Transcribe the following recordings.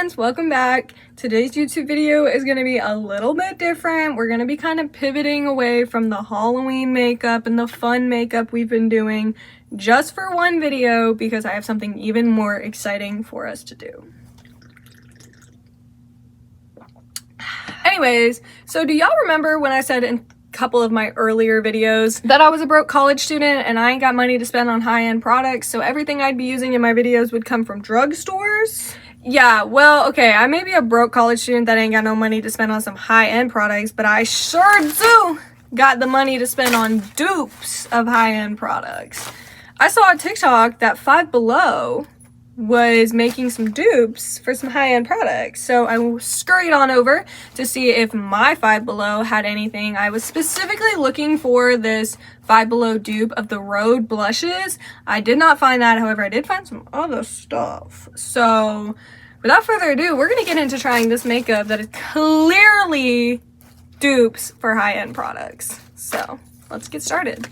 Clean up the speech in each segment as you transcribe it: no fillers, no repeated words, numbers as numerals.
friends, welcome back. Today's YouTube video is going to be a little bit different. We're going to be kind of pivoting away from the Halloween makeup and the fun makeup we've been doing just for one video because I have something even more exciting for us to do. Anyways, so do y'all remember when I said in couple of my earlier videos that I was a broke college student and I ain't got money to spend on high-end products, so everything I'd be using in my videos would come from drugstores? Yeah, well, okay, I may be a broke college student that ain't got no money to spend on some high-end products, but I sure do got the money to spend on dupes of high-end products. I saw on TikTok that Five Below was making some dupes for some high-end products, so I scurried on over to see if my Five Below had anything. I was specifically looking for this Five Below dupe of the Road blushes. I did not find that, however I did find some other stuff. So without further ado, we're gonna get into trying this makeup that is clearly dupes for high-end products. So let's get started.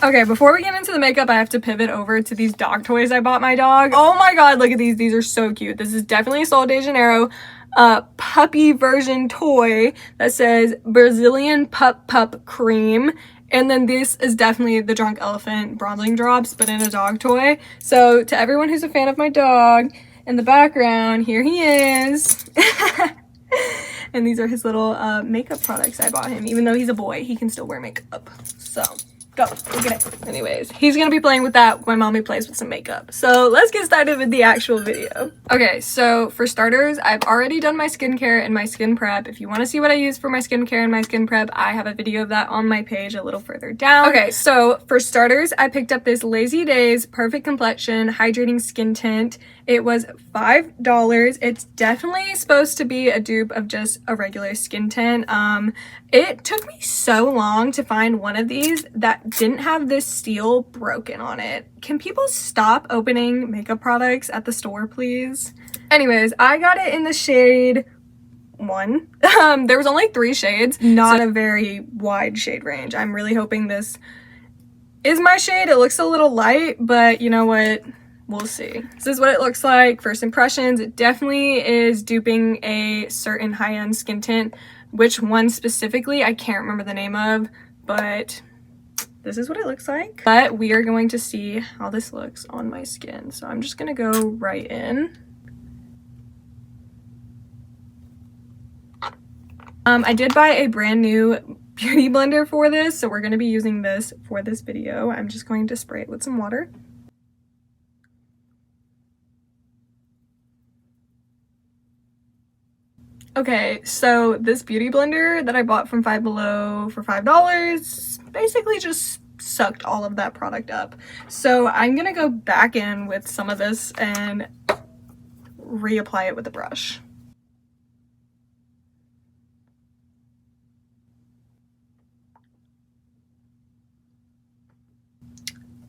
Okay, before we get into the makeup, I have to pivot over to these dog toys I bought my dog. Oh my god, look at these. These are so cute. This is definitely a Sol de Janeiro puppy version toy that says Brazilian Pup Cream. And then this is definitely the Drunk Elephant bronzing drops, but in a dog toy. So to everyone who's a fan of my dog, in the background, here he is. And these are his little makeup products I bought him. Even though he's a boy, he can still wear makeup. So go, look at it. Anyways, he's gonna be playing with that when mommy plays with some makeup. So let's get started with the actual video. Okay, so for starters, I've already done my skincare and my skin prep. If you want to see what I use for my skincare and my skin prep, I have a video of that on my page a little further down. Okay, so for starters, I picked up this Lazy Days Perfect Complexion Hydrating Skin Tint. It was $5. It's definitely supposed to be a dupe of just a regular skin tint. It took me so long to find one of these that didn't have this seal broken on it. Can people stop opening makeup products at the store, please? Anyways, I got it in the shade 1. There was only 3 shades, not a very wide shade range. I'm really hoping this is my shade. It looks a little light, but you know what? We'll see. This is what it looks like. First impressions, it definitely is duping a certain high-end skin tint. Which one specifically, I can't remember the name of, but this is what it looks like. But we are going to see how this looks on my skin. So I'm just gonna go right in. I did buy a brand new beauty blender for this, so we're gonna be using this for this video. I'm just going to spray it with some water. Okay, so this beauty blender that I bought from Five Below for $5 basically just sucked all of that product up. So I'm gonna go back in with some of this and reapply it with a brush.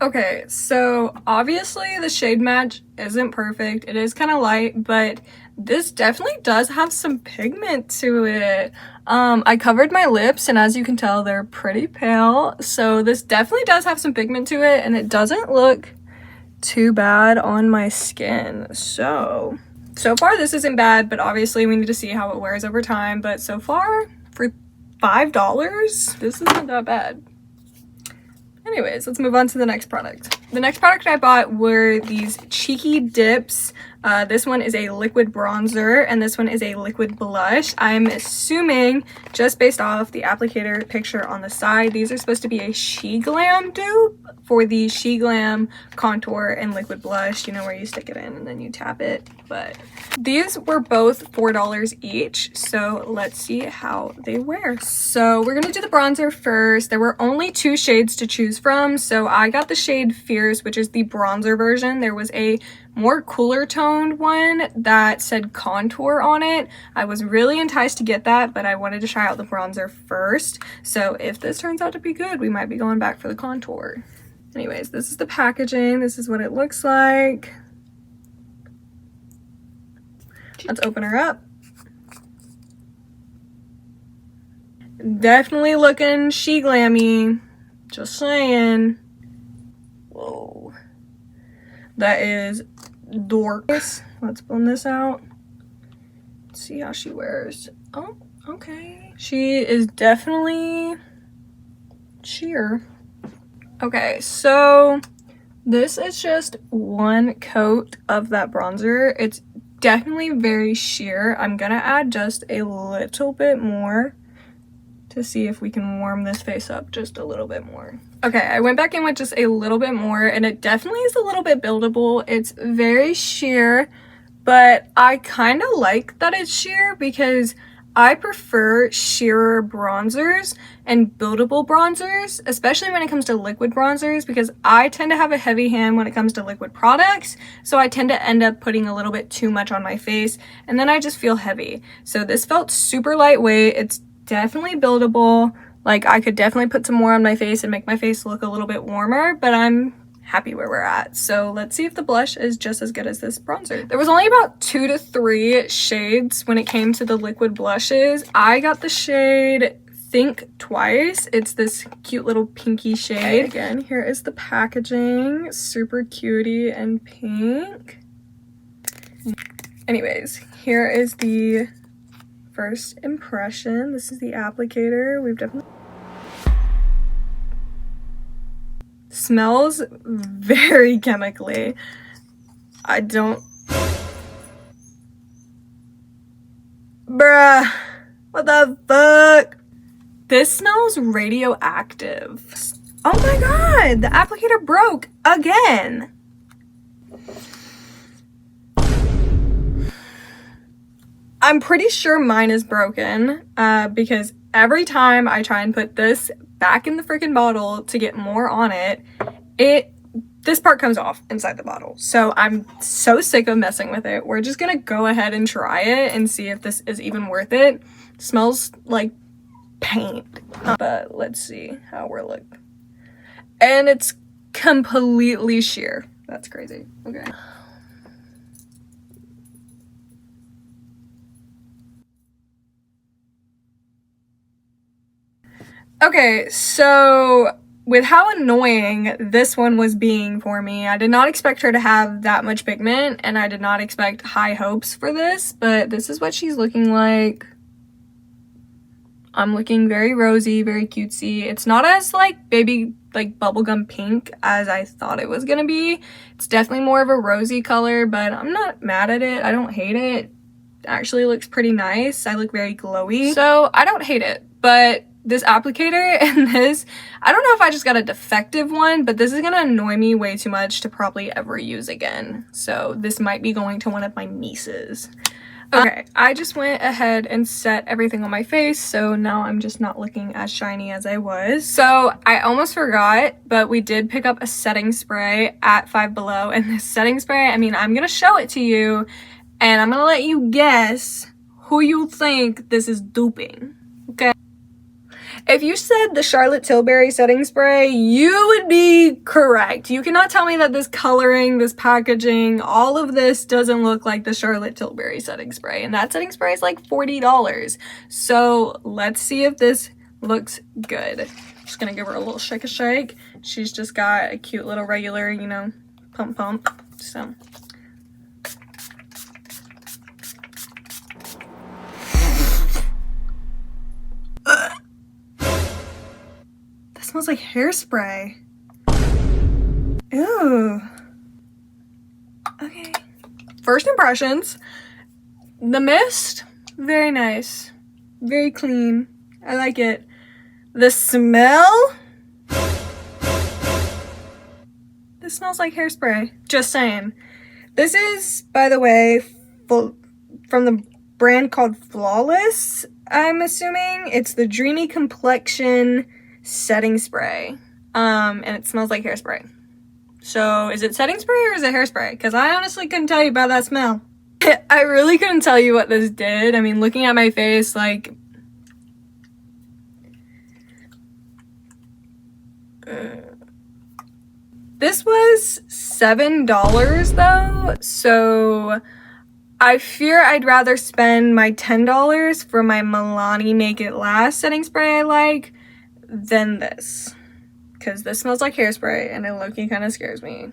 Okay, so obviously the shade match isn't perfect. It is kind of light, but this definitely does have some pigment to it. I covered my lips, and as you can tell, they're pretty pale. So this definitely does have some pigment to it, and it doesn't look too bad on my skin. So far this isn't bad, but obviously we need to see how it wears over time. But so far, for $5, this isn't that bad. Anyways, let's move on to the next product. The next product I bought were these Cheeky Dips. This one is a liquid bronzer, and this one is a liquid blush. I'm assuming, just based off the applicator picture on the side, these are supposed to be a She Glam dupe for the She Glam contour and liquid blush. You know, where you stick it in and then you tap it. But these were both $4 each, so let's see how they wear. So we're gonna do the bronzer first. There were only 2 shades to choose from, so I got the shade Fierce, which is the bronzer version. There was a more cooler toned one that said contour on it. I was really enticed to get that, but I wanted to try out the bronzer first. So if this turns out to be good, we might be going back for the contour. Anyways, this is the packaging. This is what it looks like. Let's open her up. Definitely looking She Glammy. Just saying. Whoa. That is dork. Let's blend this out. see how she wears. Oh, okay. She is definitely sheer. Okay, so this is just one coat of that bronzer. It's definitely very sheer. I'm gonna add just a little bit more to see if we can warm this face up just a little bit more. Okay, I went back in with just a little bit more, and it definitely is a little bit buildable. It's very sheer, but I kind of like that it's sheer because I prefer sheerer bronzers and buildable bronzers, especially when it comes to liquid bronzers, because I tend to have a heavy hand when it comes to liquid products, so I tend to end up putting a little bit too much on my face, and then I just feel heavy. So this felt super lightweight. It's definitely buildable. Like, I could definitely put some more on my face and make my face look a little bit warmer, but I'm happy where we're at. So let's see if the blush is just as good as this bronzer. There was only about 2 to 3 shades when it came to the liquid blushes. I got the shade Think Twice. It's this cute little pinky shade. Again, here is the packaging. Super cutie and pink. Anyways, here is the first impression. This is the applicator. We've definitely smells very chemically. I don't, bruh, what the fuck? This smells radioactive. Oh my god, the applicator broke again. I'm pretty sure mine is broken because every time I try and put this back in the freaking bottle to get more on it, this part comes off inside the bottle. So I'm so sick of messing with it. We're just gonna go ahead and try it and see if this is even worth it. It smells like paint, but let's see how we're looking. And it's completely sheer. That's crazy. Okay. Okay, so with how annoying this one was being for me, I did not expect her to have that much pigment, and I did not expect high hopes for this, but this is what she's looking like. I'm looking very rosy, very cutesy. It's not as like baby, like bubblegum pink as I thought it was gonna be. It's definitely more of a rosy color, but I'm not mad at it. I don't hate it. It actually looks pretty nice. I look very glowy, so I don't hate it, but this applicator and this, I don't know if I just got a defective one, but this is gonna annoy me way too much to probably ever use again. So this might be going to one of my nieces. Okay, I just went ahead and set everything on my face, so now I'm just not looking as shiny as I was. So I almost forgot, but we did pick up a setting spray at Five Below, and this setting spray, I mean, I'm gonna show it to you, and I'm gonna let you guess who you think this is duping, okay? If you said the Charlotte Tilbury setting spray, you would be correct. You cannot tell me that this coloring, this packaging, all of this doesn't look like the Charlotte Tilbury setting spray. And that setting spray is like $40. So let's see if this looks good. Just gonna give her a little shake a shake. She's just got a cute little regular, you know, pump pump. So smells like hairspray. Ew. Okay. First impressions. The mist, very nice. Very clean. I like it. The smell? This smells like hairspray. Just saying. This is, by the way, from the brand called Flawless, I'm assuming. It's the Dreamy Complexion setting spray, and it smells like hairspray. So is it setting spray or is it hairspray? Because I honestly couldn't tell you about that smell. I really couldn't tell you what this did. I mean, looking at my face, like, this was $7 though, so I fear I'd rather spend my $10 for my Milani Make It Last setting spray I like than this, because this smells like hairspray and it low-key kind of scares me.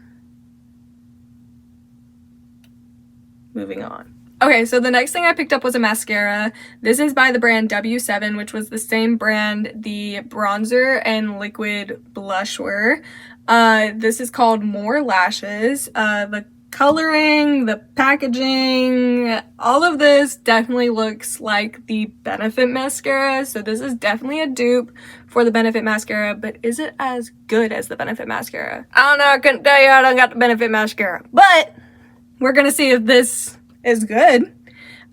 Moving on. Okay, so the next thing I picked up was a mascara. This is by the brand W7, which was the same brand the bronzer and liquid blush were. This is called More Lashes. The coloring, the packaging, all of this definitely looks like the Benefit mascara. So this is definitely a dupe for the Benefit mascara, but is it as good as the Benefit mascara? I don't know, I couldn't tell you, I don't got the Benefit mascara, but we're gonna see if this is good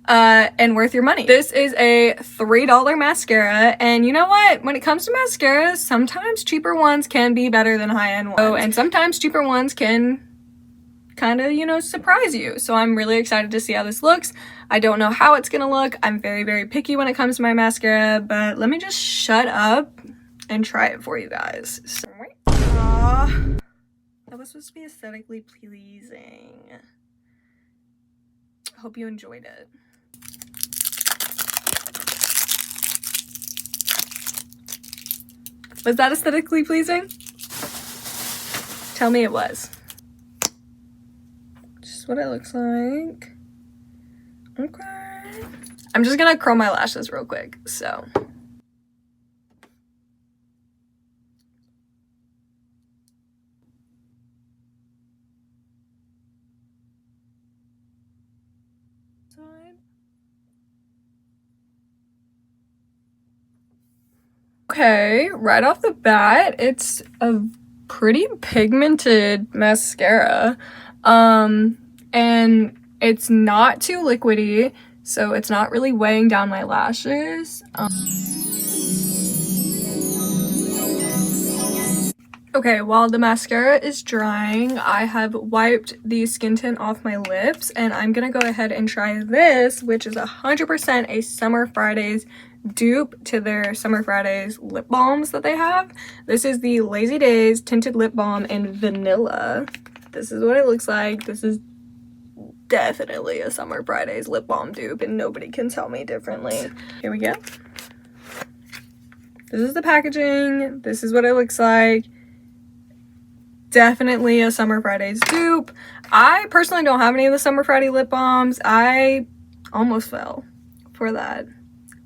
and worth your money. This is a $3 mascara, and you know what? When it comes to mascaras, sometimes cheaper ones can be better than high-end ones. Oh, and sometimes cheaper ones can kind of, you know, surprise you. So I'm really excited to see how this looks. I don't know how it's gonna look. I'm very, very picky when it comes to my mascara, but let me just shut up and try it for you guys. So, that was supposed to be aesthetically pleasing. Hope you enjoyed it. Was that aesthetically pleasing? Tell me it was. Just what it looks like. Okay. I'm just gonna curl my lashes real quick, so. Okay, right off the bat, it's a pretty pigmented mascara. And it's not too liquidy, so it's not really weighing down my lashes. Okay, while the mascara is drying, I have wiped the skin tint off my lips, and I'm gonna go ahead and try this, which is 100% a Summer Fridays dupe to their Summer Fridays lip balms that they have. This is the Lazy Days Tinted Lip Balm in Vanilla. This is what it looks like. This is definitely a Summer Fridays lip balm dupe, and nobody can tell me differently. Here we go. This is the packaging. This is what it looks like. Definitely a Summer Fridays dupe. I personally don't have any of the Summer Friday lip balms. I almost fell for that,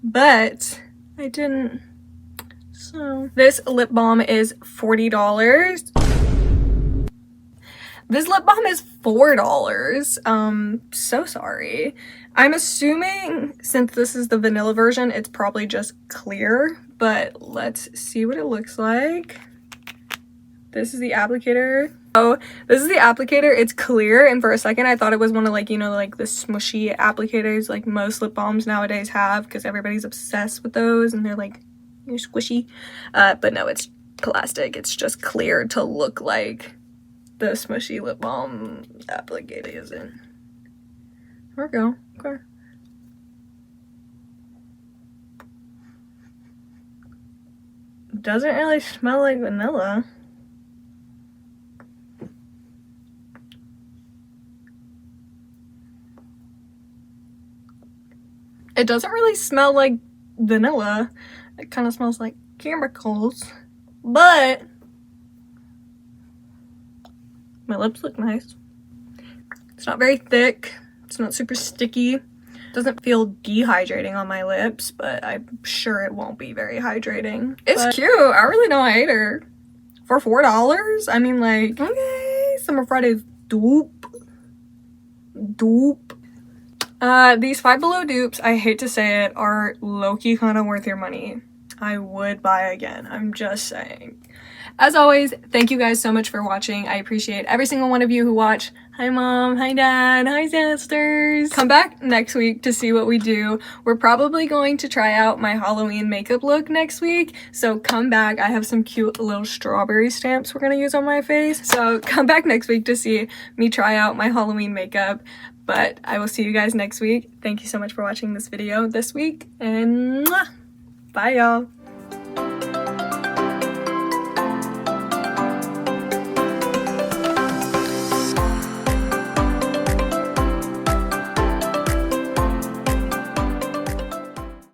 but I didn't. So this lip balm is $40. This lip balm is $4. So sorry. I'm assuming since this is the vanilla version, it's probably just clear, but let's see what it looks like. This is the applicator. Oh, this is the applicator. It's clear, and for a second I thought it was one of, like, you know, like the smushy applicators like most lip balms nowadays have, because everybody's obsessed with those and they're like, you're squishy. But no, it's plastic. It's just clear to look like the smushy lip balm applicator isn't. There we go. Okay. Doesn't really smell like vanilla. It doesn't really smell like vanilla. It kind of smells like chemicals, but my lips look nice. It's not very thick. It's not super sticky. It doesn't feel dehydrating on my lips, but I'm sure it won't be very hydrating. It's cute. I really don't hate her. For $4? I mean, like, okay, Summer Fridays dupe. These Five Below dupes, I hate to say it, are low-key kind of worth your money. I would buy again. I'm just saying. As always, thank you guys so much for watching. I appreciate every single one of you who watch. Hi mom, hi dad, hi sisters. Come back next week to see what we do. We're probably going to try out my Halloween makeup look next week, so come back. I have some cute little strawberry stamps we're gonna use on my face, so come back next week to see me try out my Halloween makeup. But I will see you guys next week. Thank you so much for watching this video this week, and mwah! Bye y'all.